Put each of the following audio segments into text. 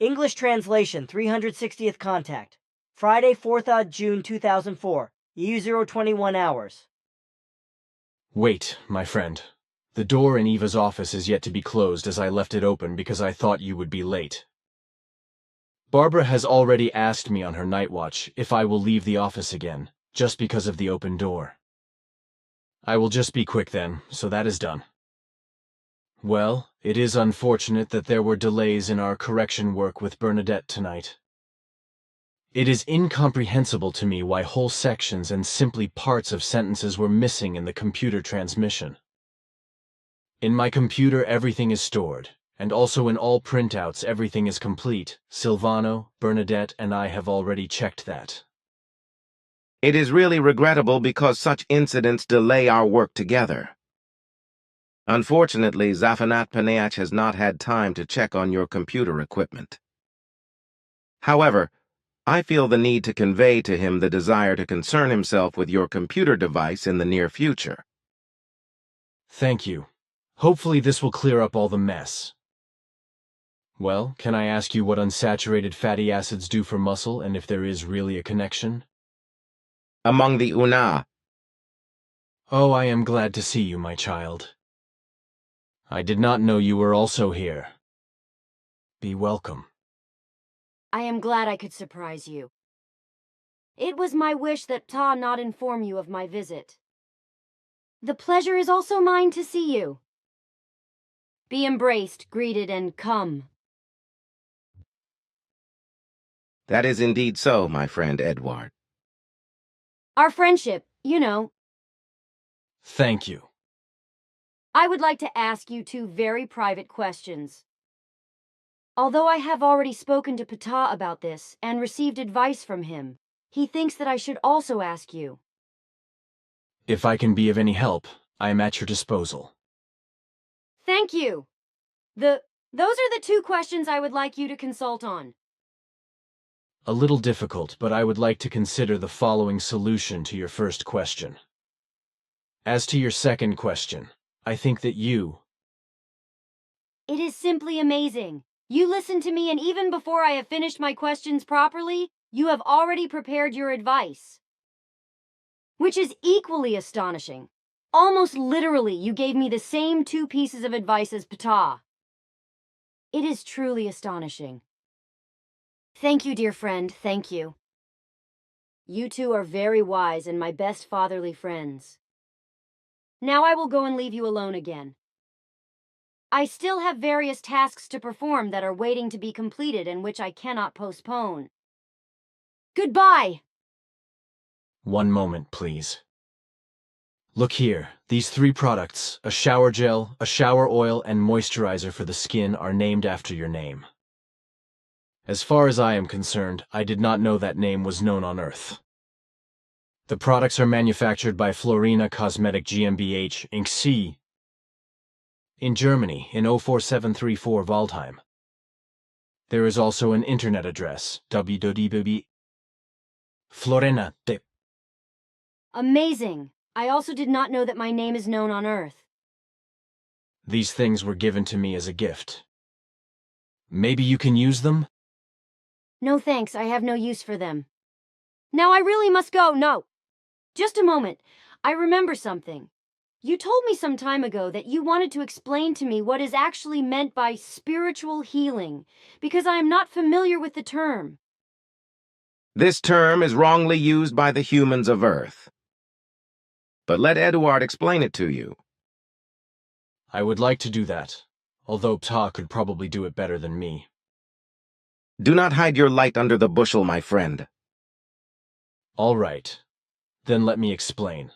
English translation 360th contact. Friday, 4th June 2004. EU 021 hours. Wait, my friend. The door in Eva's office is yet to be closed as I left it open because I thought you would be late. Barbara has already asked me on her night watch if I will leave the office again, just because of the open door. I will just be quick then, so that is done. Well, it is unfortunate that there were delays in our correction work with Bernadette tonight. It is incomprehensible to me why whole sections and simply parts of sentences were missing in the computer transmission. In my computer everything is stored, and also in all printouts everything is complete. Silvano, Bernadette, and I have already checked that. It is really regrettable because such incidents delay our work together. Unfortunately, Zafanat Paneach has not had time to check on your computer equipment. However, I feel the need to convey to him the desire to concern himself with your computer device in the near future. Thank you. Hopefully this will clear up all the mess. Well, can I ask you what unsaturated fatty acids do for muscle and if there is really a connection? Among the Una. Oh, I am glad to see you, my child. I did not know you were also here. Be welcome. I am glad I could surprise you. It was my wish that Ptah not inform you of my visit. The pleasure is also mine to see you. Be embraced, greeted, and come. That is indeed so, my friend Edward. Our friendship, you know. Thank you. I would like to ask you two very private questions. Although I have already spoken to Ptah about this and received advice from him, he thinks that I should also ask you. If I can be of any help, I am at your disposal. Thank you. Those are the two questions I would like you to consult on. A little difficult, but I would like to consider the following solution to your first question. As to your second question, I think that you... It is simply amazing. You listened to me, and even before I have finished my questions properly, you have already prepared your advice. Which is equally astonishing. Almost literally, you gave me the same two pieces of advice as Ptah. It is truly astonishing. Thank you, dear friend, thank you. You two are very wise and my best fatherly friends. Now I will go and leave you alone again. I still have various tasks to perform that are waiting to be completed and which I cannot postpone. Goodbye! One moment, please. Look here, these three products, a shower gel, a shower oil, and moisturizer for the skin are named after your name. As far as I am concerned, I did not know that name was known on Earth. The products are manufactured by Florina Cosmetic GmbH Inc. C. in Germany, in 04734 Waldheim. There is also an internet address, www. Florina. Amazing! I also did not know that my name is known on Earth. These things were given to me as a gift. Maybe you can use them? No thanks, I have no use for them. Now I really must go, no! Just a moment, I remember something. You told me some time ago that you wanted to explain to me what is actually meant by spiritual healing, because I am not familiar with the term. This term is wrongly used by the humans of Earth. But let Edward explain it to you. I would like to do that, although Ptah could probably do it better than me. Do not hide your light under the bushel, my friend. All right, then let me explain.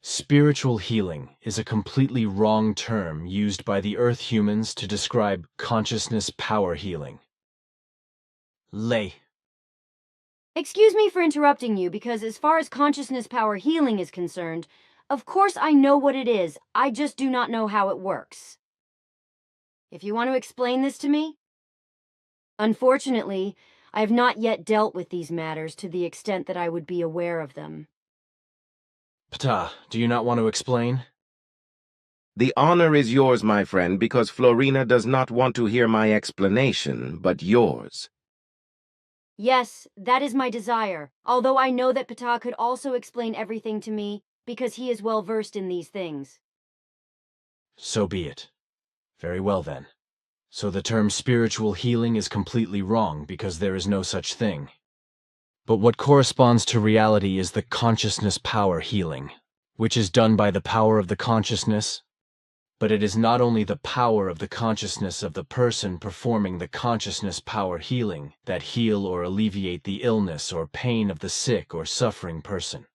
Spiritual healing is a completely wrong term used by the Earth humans to describe consciousness power healing. Lay. Excuse me for interrupting you, because as far as consciousness power healing is concerned, of course I know what it is, I just do not know how it works. If you want to explain this to me? Unfortunately, I have not yet dealt with these matters to the extent that I would be aware of them. Ptah, do you not want to explain? The honor is yours, my friend, because Florina does not want to hear my explanation, but yours. Yes, that is my desire, although I know that Ptah could also explain everything to me, because he is well versed in these things. So be it. Very well then. So the term spiritual healing is completely wrong because there is no such thing. But what corresponds to reality is the consciousness power healing, which is done by the power of the consciousness. But it is not only the power of the consciousness of the person performing the consciousness power healing that heal or alleviate the illness or pain of the sick or suffering person.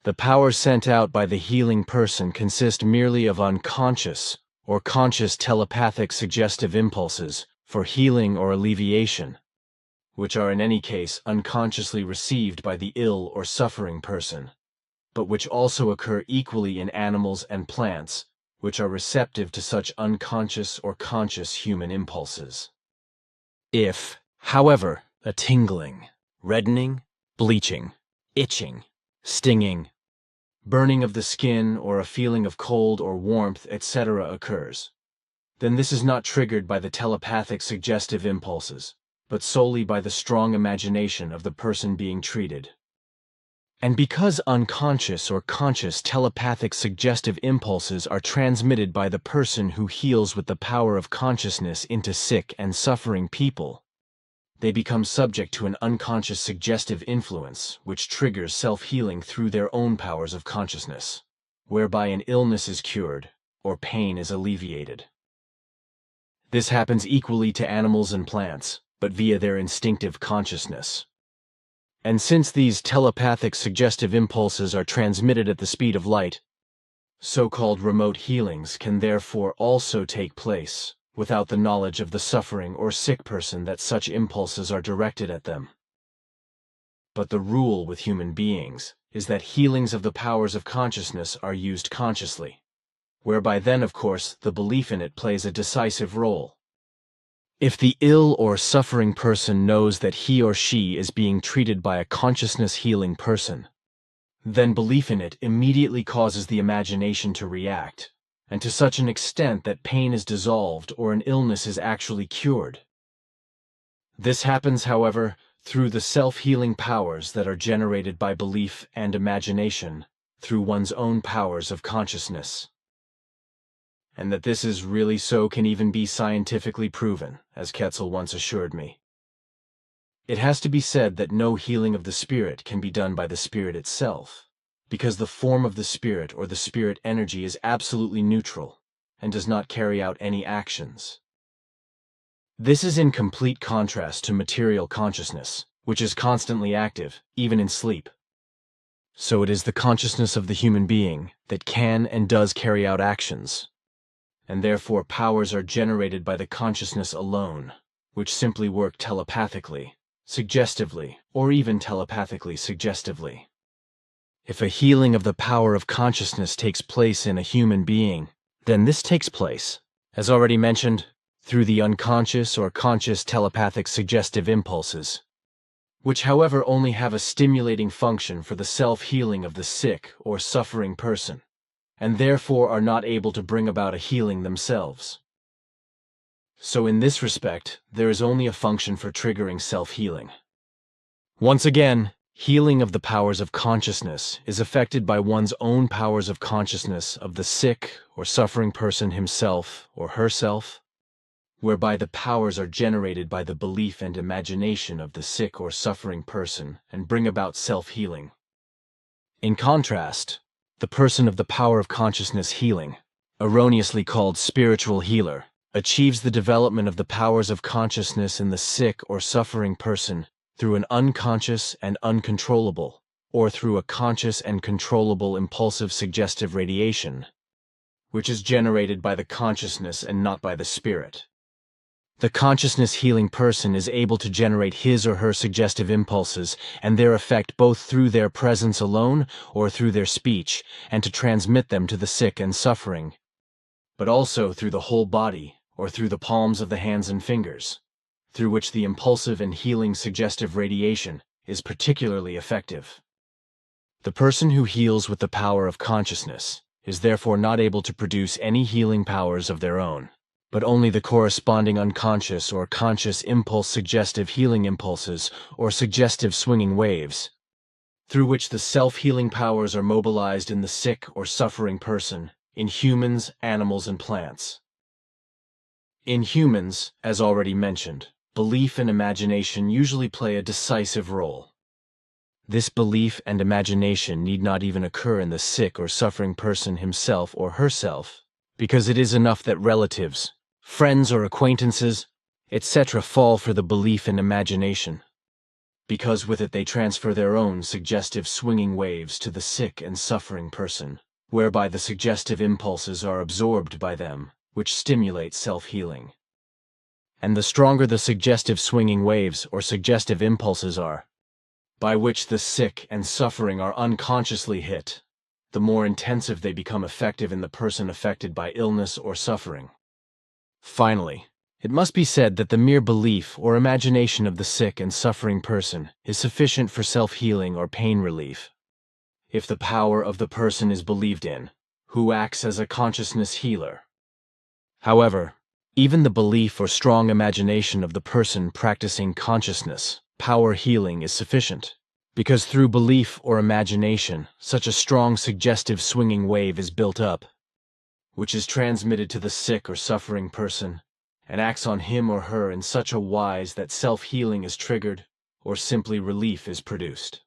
The power sent out by the healing person consist merely of unconscious or conscious telepathic suggestive impulses for healing or alleviation, which are in any case unconsciously received by the ill or suffering person, but which also occur equally in animals and plants, which are receptive to such unconscious or conscious human impulses. If, however, a tingling, reddening, bleaching, itching, stinging, burning of the skin, or a feeling of cold or warmth, etc. occurs, then this is not triggered by the telepathic suggestive impulses, but solely by the strong imagination of the person being treated. And because unconscious or conscious telepathic suggestive impulses are transmitted by the person who heals with the power of consciousness into sick and suffering people, they become subject to an unconscious suggestive influence which triggers self-healing through their own powers of consciousness, whereby an illness is cured or pain is alleviated. This happens equally to animals and plants, but via their instinctive consciousness. And since these telepathic suggestive impulses are transmitted at the speed of light, so-called remote healings can therefore also take place without the knowledge of the suffering or sick person that such impulses are directed at them. But the rule with human beings is that healings of the powers of consciousness are used consciously, whereby then, of course, the belief in it plays a decisive role. If the ill or suffering person knows that he or she is being treated by a consciousness healing person, then belief in it immediately causes the imagination to react, and to such an extent that pain is dissolved or an illness is actually cured. This happens, however, through the self-healing powers that are generated by belief and imagination through one's own powers of consciousness. And that this is really so can even be scientifically proven, as Quetzal once assured me. It has to be said that no healing of the spirit can be done by the spirit itself, because the form of the spirit or the spirit energy is absolutely neutral and does not carry out any actions. This is in complete contrast to material consciousness, which is constantly active, even in sleep. So it is the consciousness of the human being that can and does carry out actions, and therefore powers are generated by the consciousness alone, which simply work telepathically, suggestively, or even telepathically suggestively. If a healing of the power of consciousness takes place in a human being, then this takes place, as already mentioned, through the unconscious or conscious telepathic suggestive impulses, which however only have a stimulating function for the self-healing of the sick or suffering person, and therefore are not able to bring about a healing themselves. So in this respect, there is only a function for triggering self-healing. Once again, healing of the powers of consciousness is affected by one's own powers of consciousness of the sick or suffering person himself or herself, whereby the powers are generated by the belief and imagination of the sick or suffering person and bring about self-healing. In contrast, the person of the power of consciousness healing, erroneously called spiritual healer, achieves the development of the powers of consciousness in the sick or suffering person through an unconscious and uncontrollable, or through a conscious and controllable impulsive suggestive radiation, which is generated by the consciousness and not by the spirit. The consciousness healing person is able to generate his or her suggestive impulses and their effect both through their presence alone or through their speech, and to transmit them to the sick and suffering, but also through the whole body or through the palms of the hands and fingers, through which the impulsive and healing suggestive radiation is particularly effective. The person who heals with the power of consciousness is therefore not able to produce any healing powers of their own, but only the corresponding unconscious or conscious impulse suggestive healing impulses or suggestive swinging waves, through which the self-healing powers are mobilized in the sick or suffering person, in humans, animals, and plants. In humans, as already mentioned, belief and imagination usually play a decisive role. This belief and imagination need not even occur in the sick or suffering person himself or herself, because it is enough that relatives, friends or acquaintances, etc. fall for the belief and imagination, because with it they transfer their own suggestive swinging waves to the sick and suffering person, whereby the suggestive impulses are absorbed by them, which stimulate self-healing. And the stronger the suggestive swinging waves or suggestive impulses are, by which the sick and suffering are unconsciously hit, the more intensive they become effective in the person affected by illness or suffering. Finally, it must be said that the mere belief or imagination of the sick and suffering person is sufficient for self-healing or pain relief, if the power of the person is believed in, who acts as a consciousness healer. However, even the belief or strong imagination of the person practicing consciousness power healing is sufficient, because through belief or imagination, such a strong suggestive swinging wave is built up, which is transmitted to the sick or suffering person, and acts on him or her in such a wise that self-healing is triggered, or simply relief is produced.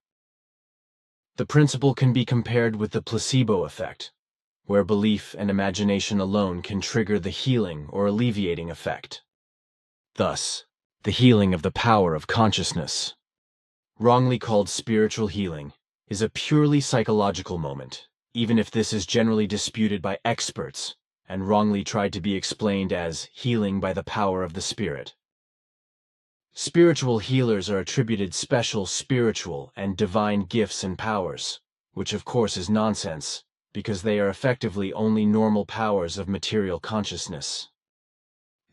The principle can be compared with the placebo effect, where belief and imagination alone can trigger the healing or alleviating effect. Thus, the healing of the power of consciousness, wrongly called spiritual healing, is a purely psychological moment, even if this is generally disputed by experts and wrongly tried to be explained as healing by the power of the spirit. Spiritual healers are attributed special spiritual and divine gifts and powers, which of course is nonsense, because they are effectively only normal powers of material consciousness.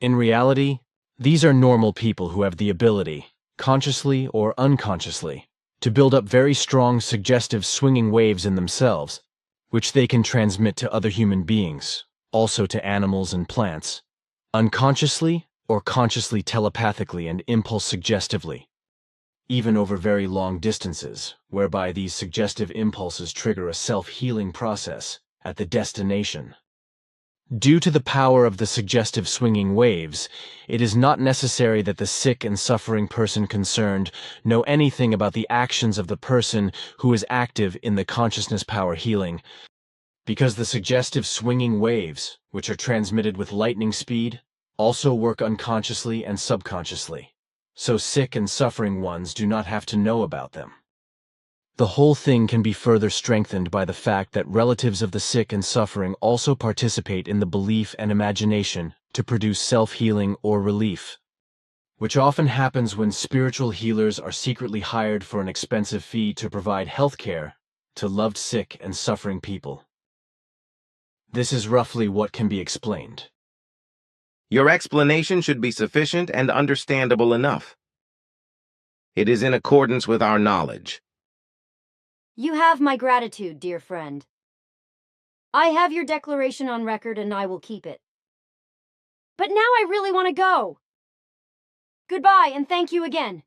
In reality, these are normal people who have the ability, consciously or unconsciously, to build up very strong suggestive swinging waves in themselves, which they can transmit to other human beings, also to animals and plants, unconsciously or consciously telepathically and impulse suggestively, even over very long distances, whereby these suggestive impulses trigger a self-healing process at the destination. Due to the power of the suggestive swinging waves, it is not necessary that the sick and suffering person concerned know anything about the actions of the person who is active in the consciousness power healing, because the suggestive swinging waves, which are transmitted with lightning speed, also work unconsciously and subconsciously, so sick and suffering ones do not have to know about them. The whole thing can be further strengthened by the fact that relatives of the sick and suffering also participate in the belief and imagination to produce self-healing or relief, which often happens when spiritual healers are secretly hired for an expensive fee to provide health care to loved sick and suffering people. This is roughly what can be explained. Your explanation should be sufficient and understandable enough. It is in accordance with our knowledge. You have my gratitude, dear friend. I have your declaration on record and I will keep it. But now I really want to go. Goodbye and thank you again.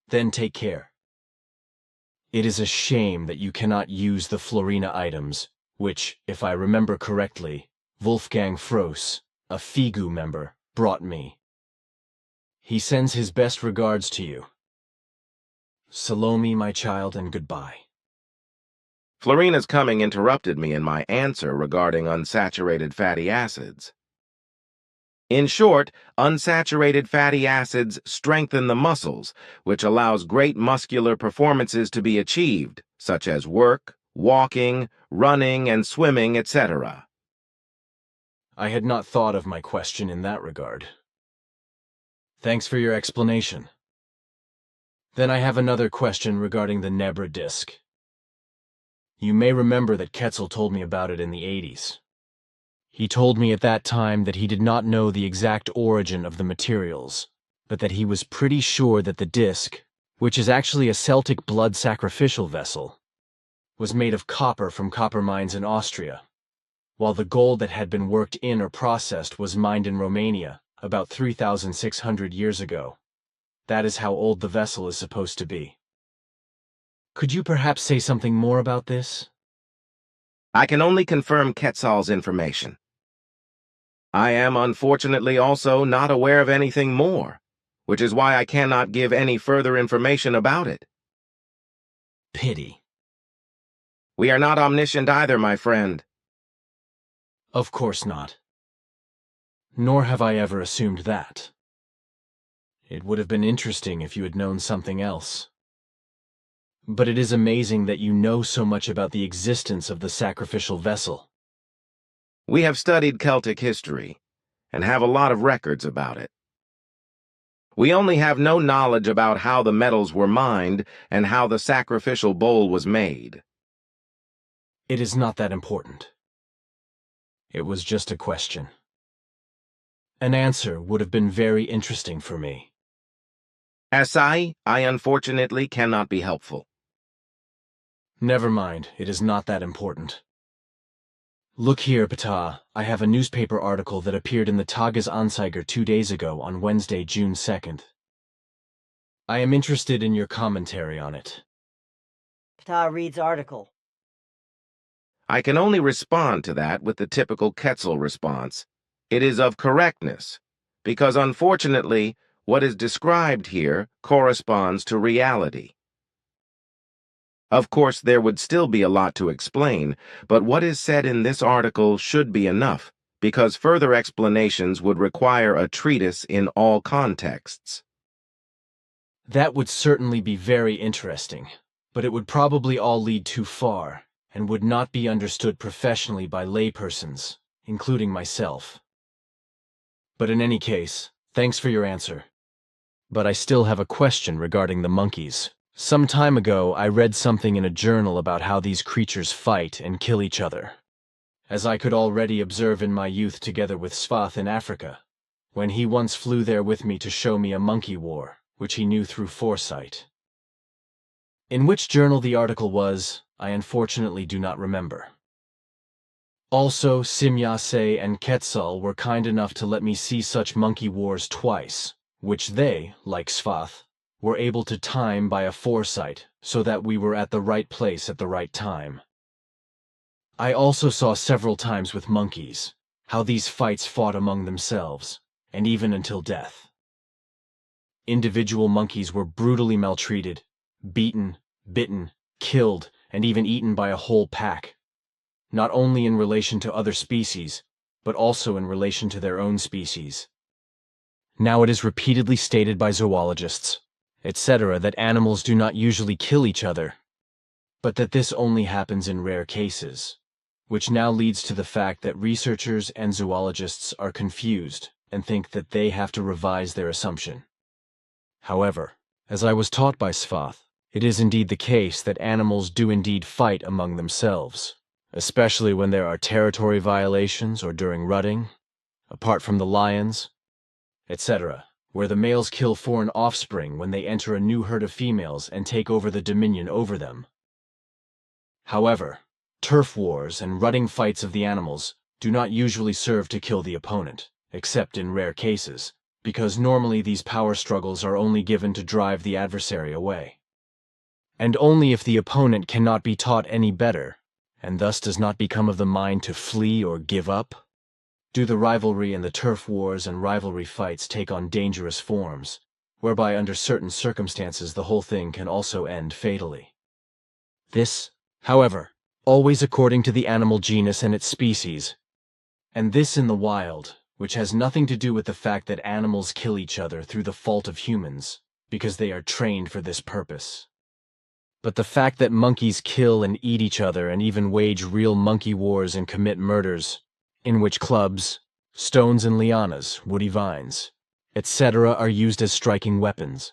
Then take care. It is a shame that you cannot use the Florina items, which, if I remember correctly, Wolfgang Froese, a FIGU member, brought me. He sends his best regards to you. Salome, my child, and goodbye. Florina's coming interrupted me in my answer regarding unsaturated fatty acids. In short, unsaturated fatty acids strengthen the muscles, which allows great muscular performances to be achieved, such as work, walking, running, and swimming, etc. I had not thought of my question in that regard. Thanks for your explanation. Then I have another question regarding the Nebra disc. You may remember that Ketzel told me about it in the 80s. He told me at that time that he did not know the exact origin of the materials, but that he was pretty sure that the disc, which is actually a Celtic blood sacrificial vessel, was made of copper from copper mines in Austria, while the gold that had been worked in or processed was mined in Romania about 3,600 years ago. That is how old the vessel is supposed to be. Could you perhaps say something more about this? I can only confirm Quetzal's information. I am unfortunately also not aware of anything more, which is why I cannot give any further information about it. Pity. We are not omniscient either, my friend. Of course not. Nor have I ever assumed that. It would have been interesting if you had known something else. But it is amazing that you know so much about the existence of the sacrificial vessel. We have studied Celtic history and have a lot of records about it. We only have no knowledge about how the metals were mined and how the sacrificial bowl was made. It is not that important. It was just a question. An answer would have been very interesting for me. As Sai, I unfortunately cannot be helpful. Never mind, it is not that important. Look here, Ptah, I have a newspaper article that appeared in the Tagesanzeiger 2 days ago on Wednesday, June 2nd. I am interested in your commentary on it. Ptah reads article. I can only respond to that with the typical Quetzal response. It is of correctness, because unfortunately, what is described here corresponds to reality. Of course, there would still be a lot to explain, but what is said in this article should be enough, because further explanations would require a treatise in all contexts. That would certainly be very interesting, but it would probably all lead too far, and would not be understood professionally by laypersons, including myself. But in any case, thanks for your answer. But I still have a question regarding the monkeys. Some time ago, I read something in a journal about how these creatures fight and kill each other, as I could already observe in my youth together with Svath in Africa, when he once flew there with me to show me a monkey war, which he knew through foresight. In which journal the article was, I unfortunately do not remember. Also, Simyase and Quetzal were kind enough to let me see such monkey wars twice, which they, like Svath, were able to time by a foresight so that we were at the right place at the right time. I also saw several times with monkeys how these fights fought among themselves, and even until death. Individual monkeys were brutally maltreated, beaten, bitten, killed, and even eaten by a whole pack, not only in relation to other species, but also in relation to their own species. Now it is repeatedly stated by zoologists, etc., that animals do not usually kill each other, but that this only happens in rare cases, which now leads to the fact that researchers and zoologists are confused and think that they have to revise their assumption. However, as I was taught by Svath, it is indeed the case that animals do indeed fight among themselves, especially when there are territory violations or during rutting, apart from the lions, etc., where the males kill foreign offspring when they enter a new herd of females and take over the dominion over them. However, turf wars and rutting fights of the animals do not usually serve to kill the opponent, except in rare cases, because normally these power struggles are only given to drive the adversary away. And only if the opponent cannot be taught any better, and thus does not become of the mind to flee or give up, do the rivalry and the turf wars and rivalry fights take on dangerous forms, whereby under certain circumstances the whole thing can also end fatally. This, however, always according to the animal genus and its species, and this in the wild, which has nothing to do with the fact that animals kill each other through the fault of humans, because they are trained for this purpose. But the fact that monkeys kill and eat each other and even wage real monkey wars and commit murders, in which clubs, stones and lianas, woody vines, etc. are used as striking weapons.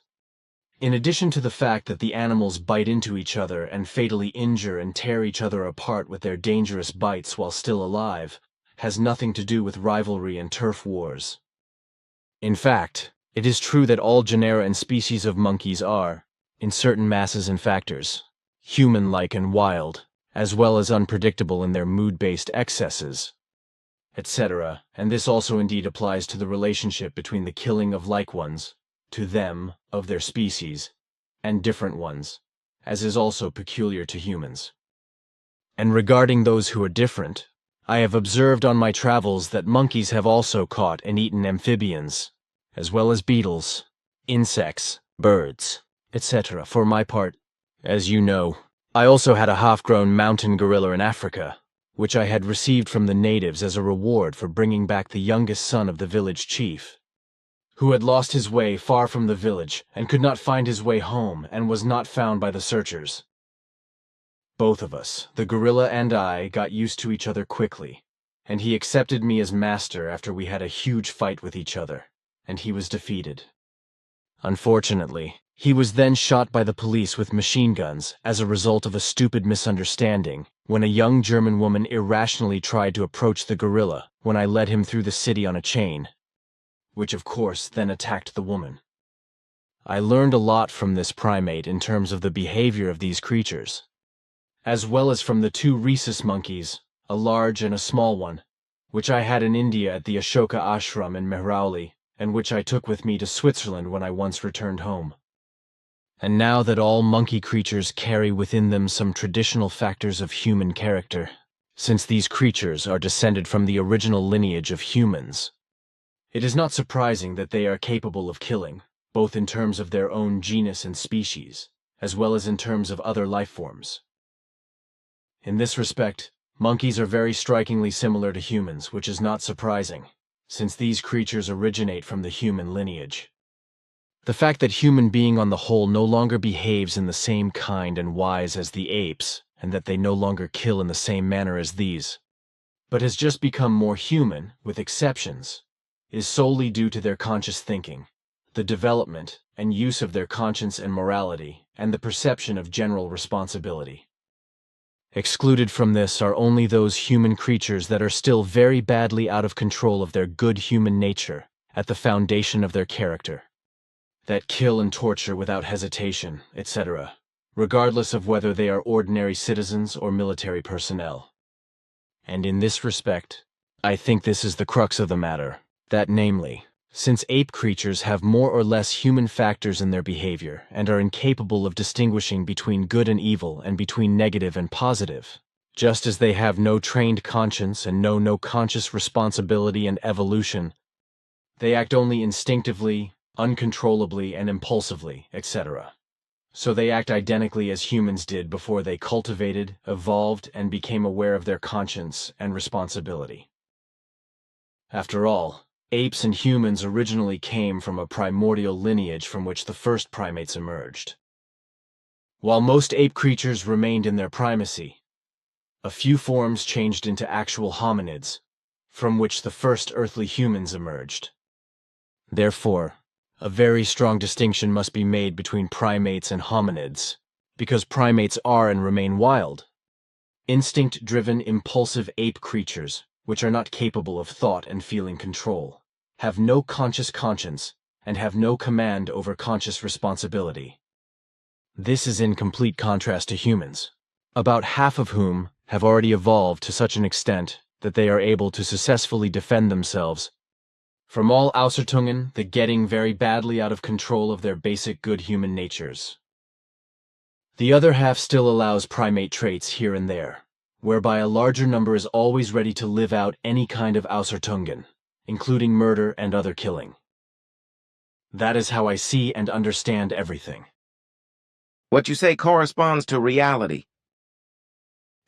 In addition to the fact that the animals bite into each other and fatally injure and tear each other apart with their dangerous bites while still alive, has nothing to do with rivalry and turf wars. In fact, it is true that all genera and species of monkeys are, in certain masses and factors, human-like and wild, as well as unpredictable in their mood-based excesses, etc., and this also indeed applies to the relationship between the killing of like ones, to them, of their species, and different ones, as is also peculiar to humans. And regarding those who are different, I have observed on my travels that monkeys have also caught and eaten amphibians, as well as beetles, insects, birds, etc. For my part, as you know, I also had a half-grown mountain gorilla in Africa, which I had received from the natives as a reward for bringing back the youngest son of the village chief, who had lost his way far from the village and could not find his way home and was not found by the searchers. Both of us, the gorilla and I, got used to each other quickly, and he accepted me as master after we had a huge fight with each other, and he was defeated. Unfortunately, he was then shot by the police with machine guns as a result of a stupid misunderstanding when a young German woman irrationally tried to approach the gorilla when I led him through the city on a chain, which of course then attacked the woman. I learned a lot from this primate in terms of the behavior of these creatures, as well as from the two rhesus monkeys, a large and a small one, which I had in India at the Ashoka Ashram in Mehrauli, and which I took with me to Switzerland when I once returned home. And now that all monkey creatures carry within them some traditional factors of human character, since these creatures are descended from the original lineage of humans, it is not surprising that they are capable of killing, both in terms of their own genus and species, as well as in terms of other life forms. In this respect, monkeys are very strikingly similar to humans, which is not surprising, since these creatures originate from the human lineage. The fact that human being on the whole no longer behaves in the same kind and wise as the apes, and that they no longer kill in the same manner as these, but has just become more human, with exceptions, is solely due to their conscious thinking, the development and use of their conscience and morality, and the perception of general responsibility. Excluded from this are only those human creatures that are still very badly out of control of their good human nature at the foundation of their character, that kill and torture without hesitation, etc., regardless of whether they are ordinary citizens or military personnel. And in this respect, I think this is the crux of the matter, that namely, since ape creatures have more or less human factors in their behavior and are incapable of distinguishing between good and evil and between negative and positive, just as they have no trained conscience and know no conscious responsibility and evolution, they act only instinctively, uncontrollably, and impulsively, etc. So they act identically as humans did before they cultivated, evolved, and became aware of their conscience and responsibility. After all, apes and humans originally came from a primordial lineage from which the first primates emerged. While most ape creatures remained in their primacy, a few forms changed into actual hominids, from which the first earthly humans emerged. Therefore, a very strong distinction must be made between primates and hominids, because primates are and remain wild, instinct-driven, impulsive ape creatures, which are not capable of thought and feeling control, have no conscious conscience, and have no command over conscious responsibility. This is in complete contrast to humans, about half of whom have already evolved to such an extent that they are able to successfully defend themselves from all Ausertungen, the getting very badly out of control of their basic good human natures. The other half still allows primate traits here and there, whereby a larger number is always ready to live out any kind of Ausertungen, including murder and other killing. That is how I see and understand everything. What you say corresponds to reality.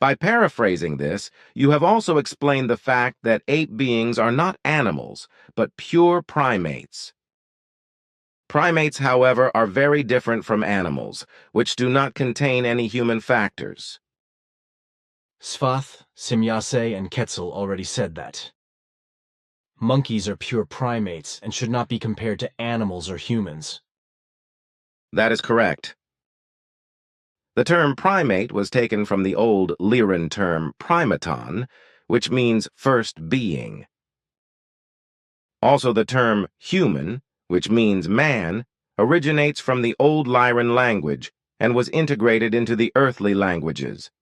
By paraphrasing this, you have also explained the fact that ape beings are not animals, but pure primates. Primates, however, are very different from animals, which do not contain any human factors. Svath, Simyase, and Quetzal already said that. Monkeys are pure primates and should not be compared to animals or humans. That is correct. The term primate was taken from the old Lyran term primaton, which means first being. Also, the term human, which means man, originates from the old Lyran language and was integrated into the earthly languages.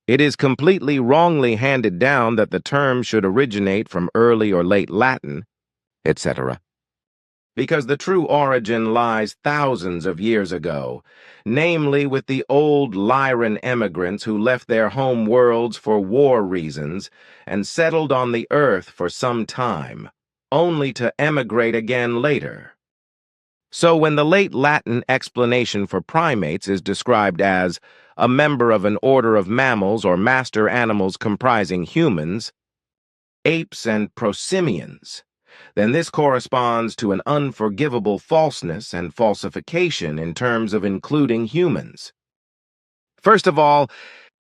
It is completely wrongly handed down that the term should originate from early or late Latin, etc., because the true origin lies thousands of years ago, namely with the old Lyran emigrants who left their home worlds for war reasons and settled on the earth for some time, only to emigrate again later. So when the late Latin explanation for primates is described as a member of an order of mammals or master animals comprising humans, apes and prosimians, then this corresponds to an unforgivable falseness and falsification in terms of including humans. First of all,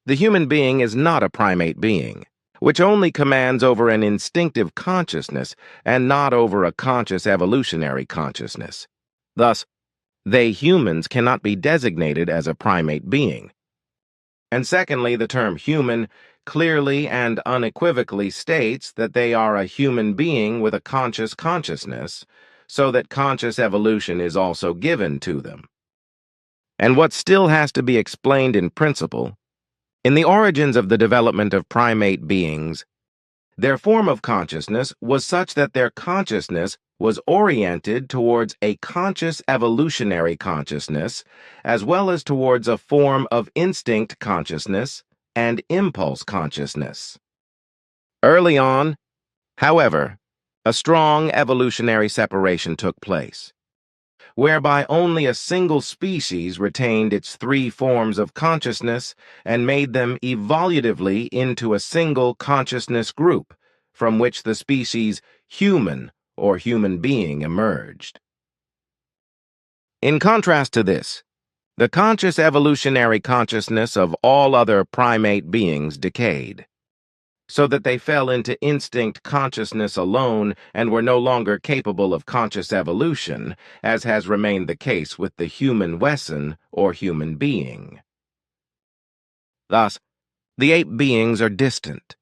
the human being is not a primate being, which only commands over an instinctive consciousness and not over a conscious evolutionary consciousness. Thus, they humans cannot be designated as a primate being. And secondly, the term human clearly and unequivocally states that they are a human being with a conscious consciousness, so that conscious evolution is also given to them. And what still has to be explained in principle, in the origins of the development of primate beings, their form of consciousness was such that their consciousness was oriented towards a conscious evolutionary consciousness, as well as towards a form of instinct consciousness and impulse consciousness. Early on, however, a strong evolutionary separation took place, whereby only a single species retained its three forms of consciousness and made them evolutively into a single consciousness group, from which the species human or human being emerged. In contrast to this, the conscious evolutionary consciousness of all other primate beings decayed, so that they fell into instinct consciousness alone and were no longer capable of conscious evolution, as has remained the case with the human Wesen or human being. Thus, the ape beings are distant,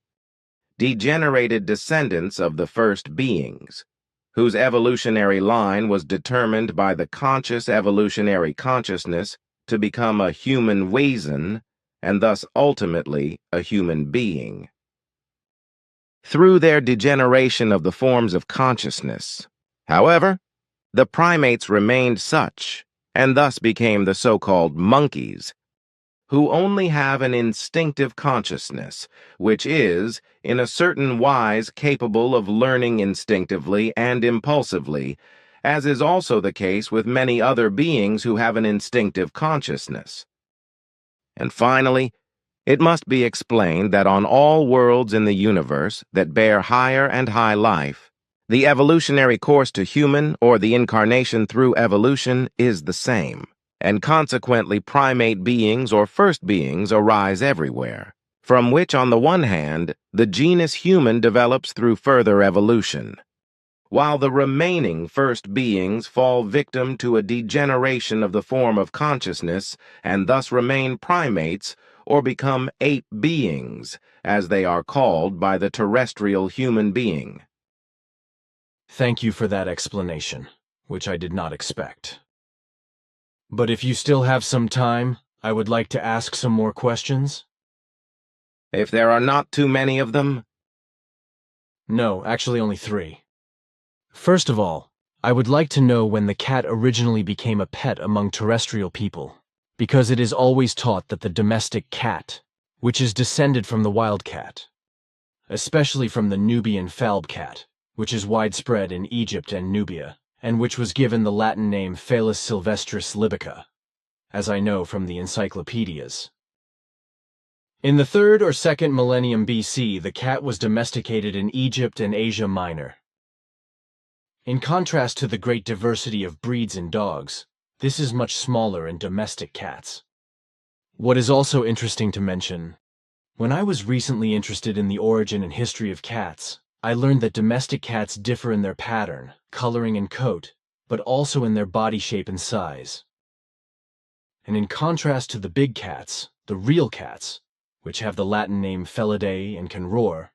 degenerated descendants of the first beings, whose evolutionary line was determined by the conscious evolutionary consciousness to become a human Wesen, and thus ultimately a human being. Through their degeneration of the forms of consciousness, however, the primates remained such, and thus became the so-called monkeys, who only have an instinctive consciousness, which is, in a certain wise, capable of learning instinctively and impulsively, as is also the case with many other beings who have an instinctive consciousness. And finally, it must be explained that on all worlds in the universe that bear higher and high life, the evolutionary course to human or the incarnation through evolution is the same, and consequently primate beings or first beings arise everywhere, from which on the one hand the genus human develops through further evolution, while the remaining first beings fall victim to a degeneration of the form of consciousness and thus remain primates or become ape beings, as they are called by the terrestrial human being. Thank you for that explanation, which I did not expect. But if you still have some time, I would like to ask some more questions. If there are not too many of them? No, actually only 3. First of all, I would like to know when the cat originally became a pet among terrestrial people, because it is always taught that the domestic cat, which is descended from the wild cat, especially from the Nubian falb cat, which is widespread in Egypt and Nubia, and which was given the Latin name Felis sylvestris libica, as I know from the encyclopedias. In the 3rd or 2nd millennium BC, the cat was domesticated in Egypt and Asia Minor. In contrast to the great diversity of breeds in dogs, this is much smaller in domestic cats. What is also interesting to mention, when I was recently interested in the origin and history of cats, I learned that domestic cats differ in their pattern, coloring, and coat, but also in their body shape and size. And in contrast to the big cats, the real cats, which have the Latin name Felidae and can roar,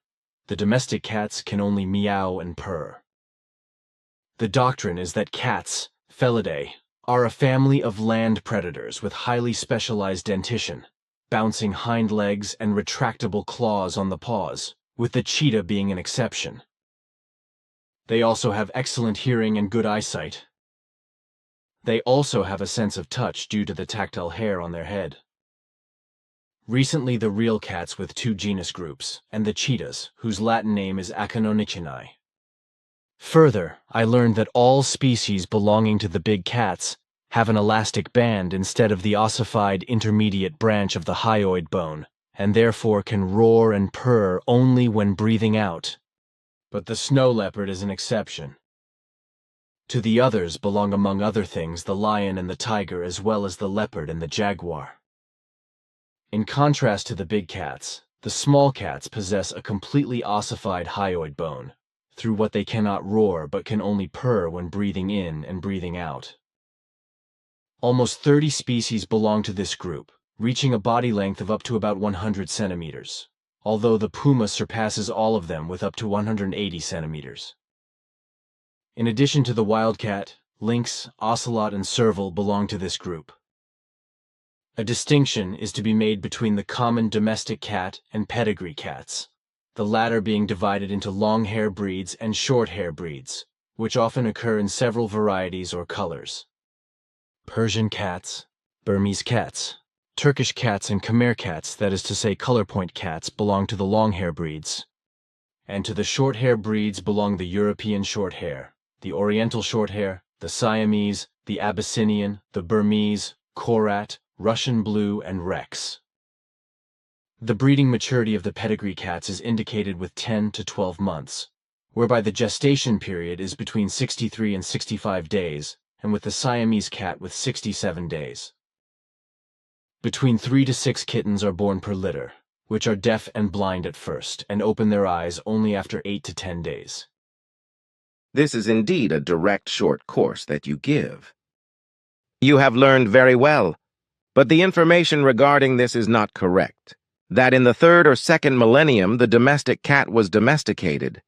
the domestic cats can only meow and purr. The doctrine is that cats, Felidae, are a family of land predators with highly specialized dentition, bouncing hind legs, and retractable claws on the paws, with the cheetah being an exception. They also have excellent hearing and good eyesight. They also have a sense of touch due to the tactile hair on their head. Recently, the real cats with 2 genus groups, and the cheetahs, whose Latin name is Acinonychinae. Further, I learned that all species belonging to the big cats have an elastic band instead of the ossified intermediate branch of the hyoid bone, and therefore can roar and purr only when breathing out. But the snow leopard is an exception. To the others belong, among other things, the lion and the tiger, as well as the leopard and the jaguar. In contrast to the big cats, the small cats possess a completely ossified hyoid bone, through what they cannot roar but can only purr when breathing in and breathing out. Almost 30 species belong to this group, reaching a body length of up to about 100 centimeters, although the puma surpasses all of them with up to 180 centimeters. In addition to the wildcat, lynx, ocelot, and serval belong to this group. A distinction is to be made between the common domestic cat and pedigree cats, the latter being divided into long-hair breeds and short-hair breeds, which often occur in several varieties or colors. Persian cats, Burmese cats, Turkish cats, and Khmer cats, that is to say color point cats, belong to the long-hair breeds. And to the short-hair breeds belong the European short-hair, the Oriental short-hair, the Siamese, the Abyssinian, the Burmese, Korat, Russian blue, and Rex. The breeding maturity of the pedigree cats is indicated with 10 to 12 months, whereby the gestation period is between 63 and 65 days, and with the Siamese cat with 67 days. Between 3 to 6 kittens are born per litter, which are deaf and blind at first, and open their eyes only after 8 to 10 days. This is indeed a direct short course that you give. You have learned very well, but the information regarding this is not correct. That in the 3rd or 2nd millennium the domestic cat was domesticated,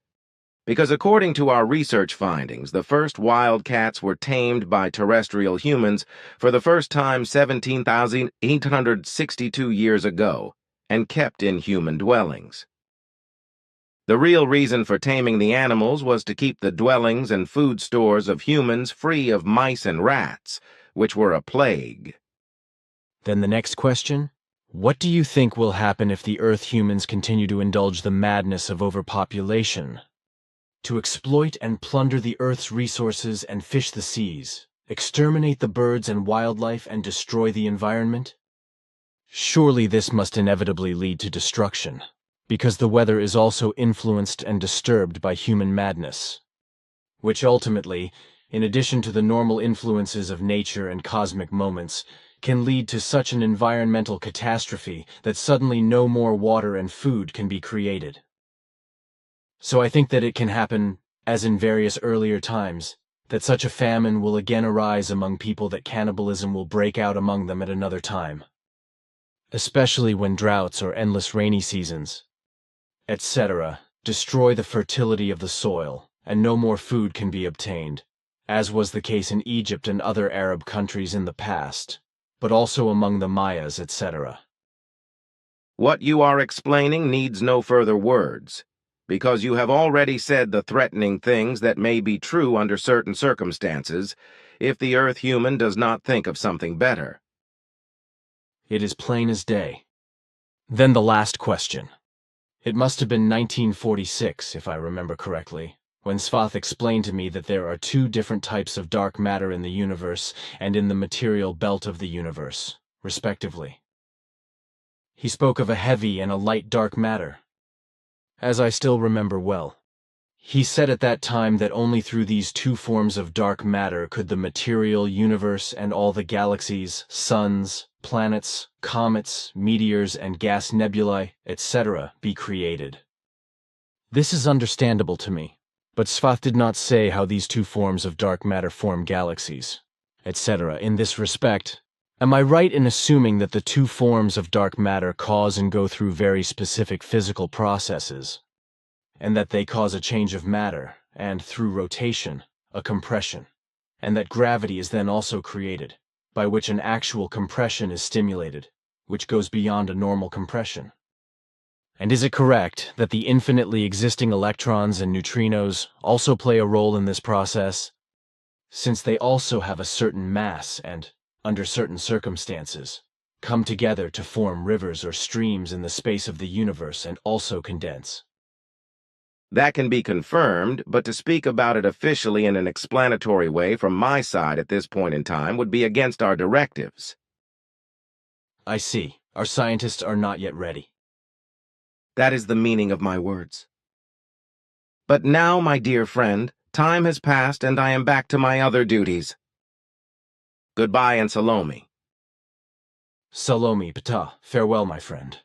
because according to our research findings, the first wild cats were tamed by terrestrial humans for the first time 17,862 years ago, and kept in human dwellings. The real reason for taming the animals was to keep the dwellings and food stores of humans free of mice and rats, which were a plague. Then the next question: what do you think will happen if the Earth humans continue to indulge the madness of overpopulation? To exploit and plunder the Earth's resources and fish the seas, exterminate the birds and wildlife, and destroy the environment? Surely this must inevitably lead to destruction, because the weather is also influenced and disturbed by human madness, which ultimately, in addition to the normal influences of nature and cosmic moments, can lead to such an environmental catastrophe that suddenly no more water and food can be created. So I think that it can happen, as in various earlier times, that such a famine will again arise among people, that cannibalism will break out among them at another time, especially when droughts or endless rainy seasons, etc., destroy the fertility of the soil, and no more food can be obtained, as was the case in Egypt and other Arab countries in the past, but also among the Mayas, etc. What you are explaining needs no further words, because you have already said the threatening things that may be true under certain circumstances, if the Earth human does not think of something better. It is plain as day. Then the last question. It must have been 1946, if I remember correctly, when Svath explained to me that there are 2 different types of dark matter in the universe and in the material belt of the universe, respectively. He spoke of a heavy and a light dark matter, as I still remember well. He said at that time that only through these 2 forms of dark matter could the material universe and all the galaxies, suns, planets, comets, meteors, and gas nebulae, etc., be created. This is understandable to me. But Svath did not say how these 2 forms of dark matter form galaxies, etc. In this respect, am I right in assuming that the 2 forms of dark matter cause and go through very specific physical processes, and that they cause a change of matter, and, through rotation, a compression, and that gravity is then also created, by which an actual compression is stimulated, which goes beyond a normal compression? And is it correct that the infinitely existing electrons and neutrinos also play a role in this process, since they also have a certain mass and, under certain circumstances, come together to form rivers or streams in the space of the universe and also condense? That can be confirmed, but to speak about it officially in an explanatory way from my side at this point in time would be against our directives. I see. Our scientists are not yet ready. That is the meaning of my words. But now, my dear friend, time has passed and I am back to my other duties. Goodbye and Salome. Salome Ptah, farewell, my friend.